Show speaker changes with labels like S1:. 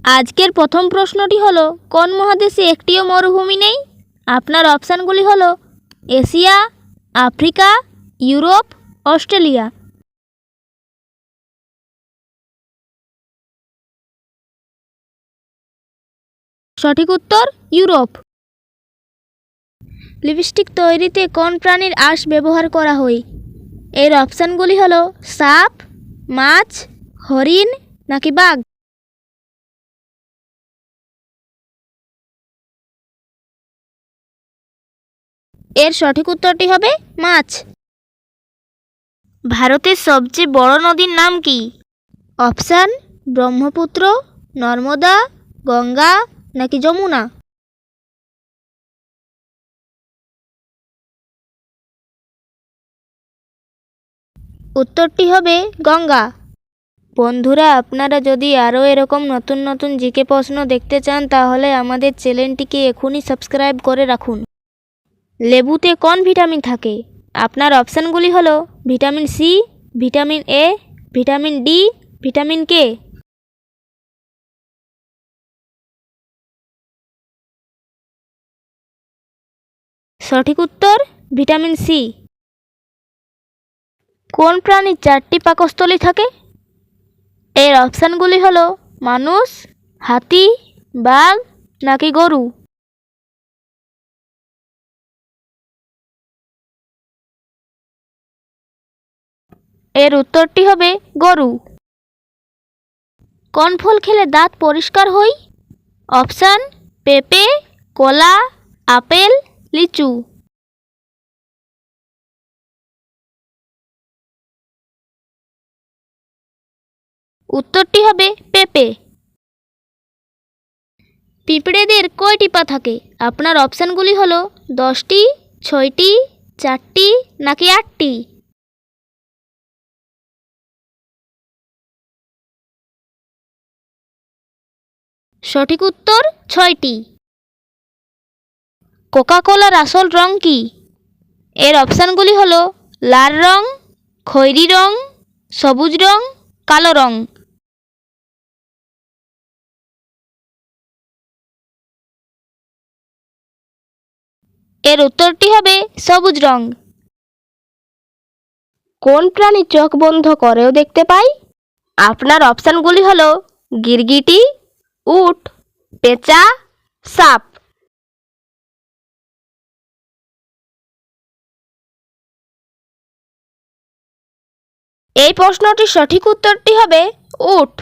S1: আজকের প্রথম প্রশ্নটি হলো, কোন মহাদেশে একটিও মরুভূমি নেই? আপনার অপশানগুলি হলো এশিয়া, আফ্রিকা, ইউরোপ, অস্ট্রেলিয়া। সঠিক উত্তর ইউরোপ। লিপস্টিক তৈরিতে কোন প্রাণীর আঁশ ব্যবহার করা হয়? এর অপশানগুলি হলো সাপ, মাছ, হরিণ নাকি বাঘ। এর সঠিক উত্তরটি হবে মাছ। ভারতের সবচেয়ে বড় নদীর নাম কি? অপশান ব্রহ্মপুত্র, নর্মদা, গঙ্গা নাকি যমুনা। উত্তরটি হবে গঙ্গা। বন্ধুরা, আপনারা যদি আরও এরকম নতুন নতুন জিকে প্রশ্ন দেখতে চান তাহলে আমাদের চ্যানেলটিকে এখনই সাবস্ক্রাইব করে রাখুন। লেবুতে কোন ভিটামিন থাকে? আপনার অপশানগুলি হলো vitamin C, vitamin A, vitamin D, vitamin K. সঠিক উত্তর ভিটামিন সি। কোন প্রাণীর 4টি পাকস্থলী থাকে? এর অপশানগুলি হলো মানুষ, হাতি, বাঘ নাকি গরু। এর উত্তরটি হবে গরু। কোন ফল খেলে দাঁত পরিষ্কার হয়? অপশান পেঁপে, কলা, আপেল, লিচু। উত্তরটি হবে পেঁপে। পিঁপড়েদের কয়টি পা থাকে? আপনার অপশানগুলি হলো 10টি, 6টি, 4টি নাকি 8টি। সঠিক উত্তর 6টি। কোকাকোলার আসল রং কি? এর অপশানগুলি হলো লাল রং, খয়েরি রং, সবুজ রং, কালো রং। এর উত্তরটি হবে সবুজ রং। কোন প্রাণী চোখ বন্ধ করেও দেখতে পায়? আপনার অপশানগুলি হলো গিরগিটি, উট, পেঁচা, সাপ। এই প্রশ্নটির সঠিক উত্তরটি হবে উট।